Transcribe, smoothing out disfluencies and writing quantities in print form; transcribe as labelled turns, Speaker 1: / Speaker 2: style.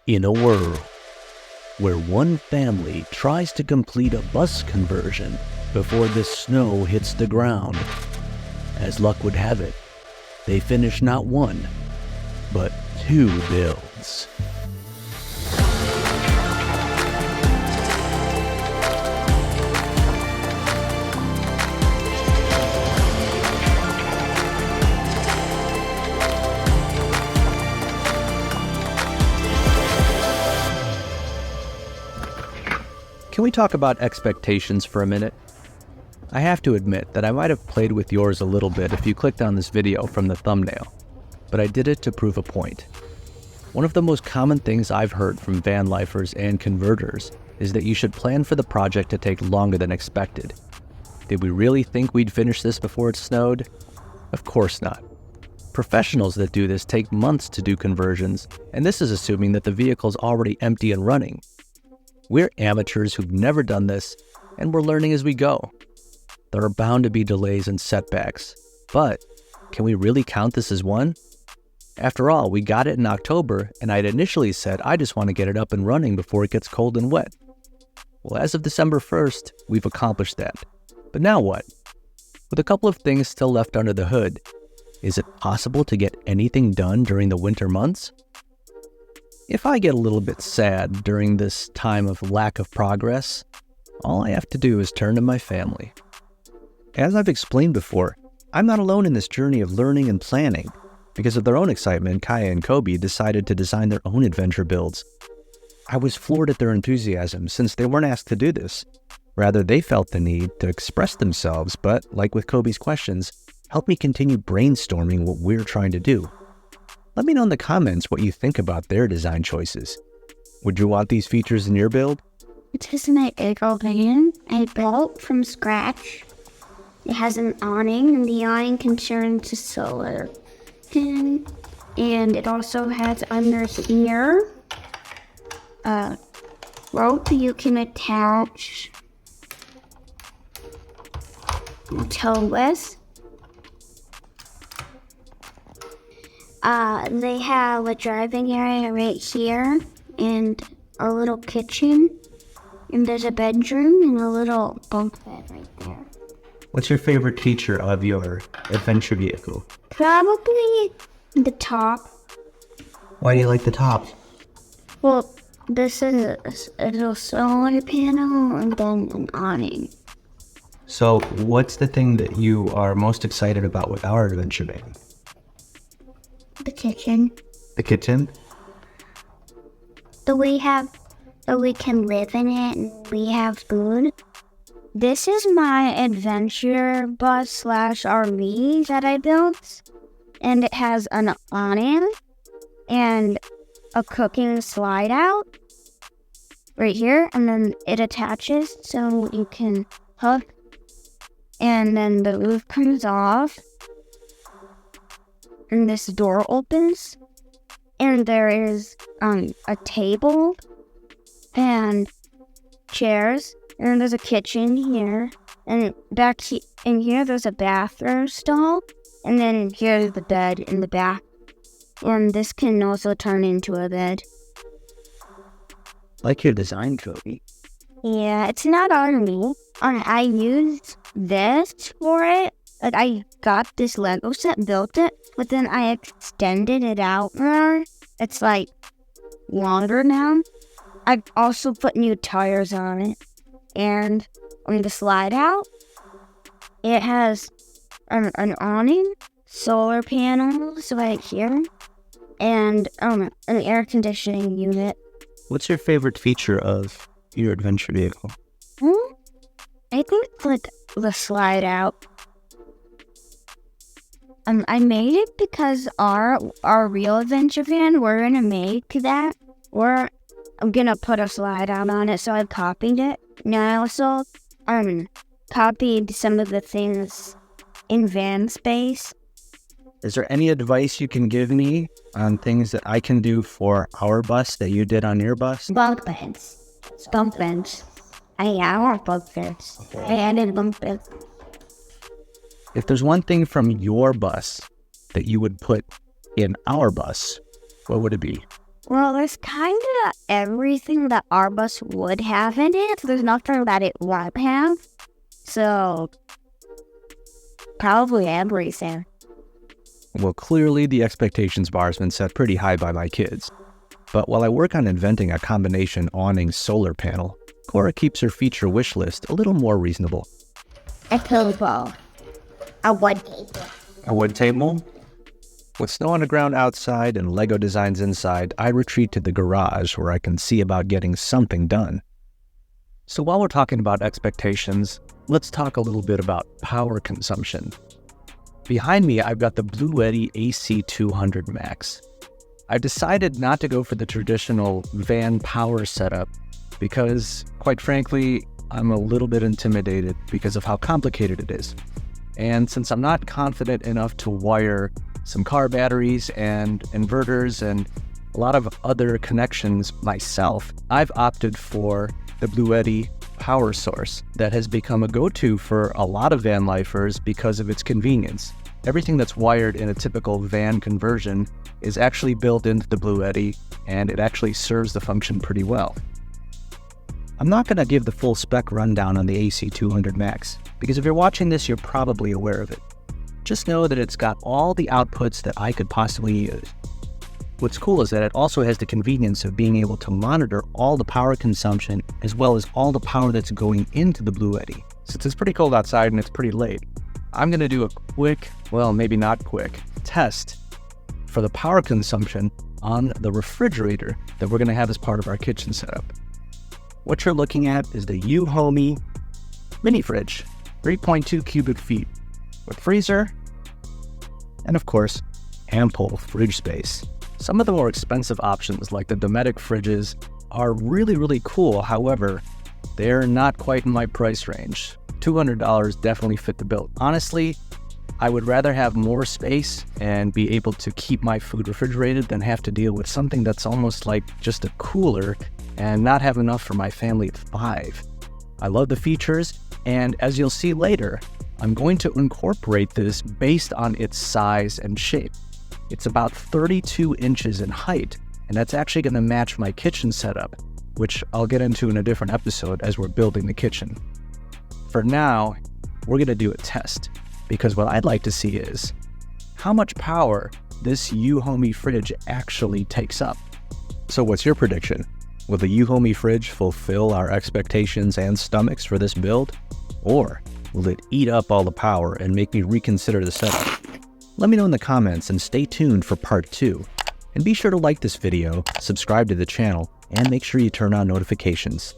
Speaker 1: In a world where one family tries to complete a bus conversion before the snow hits the ground, as luck would have it, they finish not one, but two builds. Can we talk about expectations for a minute? I have to admit that I might have played with yours a little bit if you clicked on this video from the thumbnail, but I did it to prove a point. One of the most common things I've heard from van lifers and converters is that you should plan for the project to take longer than expected. Did we really think we'd finish this before it snowed? Of course not. Professionals that do this take months to do conversions, and this is assuming that the vehicle's already empty and running. We're amateurs who've never done this, and we're learning as we go. There are bound to be delays and setbacks, but can we really count this as one? After all, we got it in October, and I'd initially said I just want to get it up and running before it gets cold and wet. Well, as of December 1st, we've accomplished that. But now what? With a couple of things still left under the hood, is it possible to get anything done during the winter months? If I get a little bit sad during this time of lack of progress, all I have to do is turn to my family. As I've explained before, I'm not alone in this journey of learning and planning. Because of their own excitement, Kaya and Kobe decided to design their own adventure builds. I was floored at their enthusiasm since they weren't asked to do this. Rather, they felt the need to express themselves, but like with Kobe's questions, help me continue brainstorming what we're trying to do. Let me know in the comments what you think about their design choices. Would you want these features in your build?
Speaker 2: It is my campervan I built from scratch. It has an awning, and the awning can turn to solar. And it also has under here a rope you can attach a tow with. They have a driving area right here and a little kitchen, and there's a bedroom and a little bunk bed right there.
Speaker 1: What's your favorite feature of your adventure vehicle?
Speaker 2: Probably the top.
Speaker 1: Why do you like the top?
Speaker 2: Well, this is a solar panel and then an awning.
Speaker 1: So what's the thing that you are most excited about with our adventure van?
Speaker 2: The kitchen.
Speaker 1: The kitchen?
Speaker 2: So we can live in it and we have food. This is my adventure bus / RV that I built. And it has an awning and a cooking slide out right here. And then it attaches so you can hook. And then the roof comes off. And this door opens. And there is a table and chairs. And there's a kitchen here. And back in here, there's a bathroom stall. And then here's the bed in the back. And this can also turn into a bed.
Speaker 1: Like your design, Kobe.
Speaker 2: Yeah, it's not on me. I used this for it. Like, I got this Lego set, built it, but then I extended it out more. It's like longer now. I also put new tires on it. And on the slide out, it has an awning, solar panels right here, and an air conditioning unit.
Speaker 1: What's your favorite feature of your adventure vehicle?
Speaker 2: I think like the slide out. I made it because our real adventure van, we're gonna make that. I'm gonna put a slide out on it, so I copied it. And I also copied some of the things in van space.
Speaker 1: Is there any advice you can give me on things that I can do for our bus that you did on your bus?
Speaker 2: Bunk beds. Bunk beds. I want bunk beds. I added bunk beds.
Speaker 1: If there's one thing from your bus that you would put in our bus, what would it be?
Speaker 2: Well, there's kind of everything that our bus would have in it. There's nothing that it won't have. So, probably everything.
Speaker 1: Well, clearly the expectations bar has been set pretty high by my kids. But while I work on inventing a combination awning solar panel, Cora keeps her feature wish list a little more reasonable.
Speaker 2: A table. A wood table.
Speaker 1: A wood table? With snow on the ground outside and Lego designs inside, I retreat to the garage where I can see about getting something done. So while we're talking about expectations, let's talk a little bit about power consumption. Behind me, I've got the Bluetti AC200Max. I've decided not to go for the traditional van power setup because, quite frankly, I'm a little bit intimidated because of how complicated it is. And since I'm not confident enough to wire some car batteries and inverters and a lot of other connections myself, I've opted for the Bluetti power source that has become a go-to for a lot of van lifers because of its convenience. Everything that's wired in a typical van conversion is actually built into the Bluetti, and it actually serves the function pretty well. I'm not going to give the full spec rundown on the AC200Max, because if you're watching this, you're probably aware of it. Just know that it's got all the outputs that I could possibly use. What's cool is that it also has the convenience of being able to monitor all the power consumption as well as all the power that's going into the Bluetti. Since it's pretty cold outside and it's pretty late, I'm going to do a quick, well, maybe not quick, test for the power consumption on the refrigerator that we're going to have as part of our kitchen setup. What you're looking at is the Euhomy mini fridge, 3.2 cubic feet with freezer and, of course, ample fridge space. Some of the more expensive options, like the Dometic fridges, are really cool. However, they're not quite in my price range. $200 definitely fit the bill. Honestly, I would rather have more space and be able to keep my food refrigerated than have to deal with something that's almost like just a cooler and not have enough for my family of 5. I love the features, and as you'll see later, I'm going to incorporate this based on its size and shape. It's about 32 inches in height, and that's actually going to match my kitchen setup, which I'll get into in a different episode as we're building the kitchen. For now, we're going to do a test, because what I'd like to see is how much power this Euhomy fridge actually takes up. So what's your prediction? Will the Euhomy fridge fulfill our expectations and stomachs for this build? Or will it eat up all the power and make me reconsider the setup? Let me know in the comments and stay tuned for part 2. And be sure to like this video, subscribe to the channel, and make sure you turn on notifications.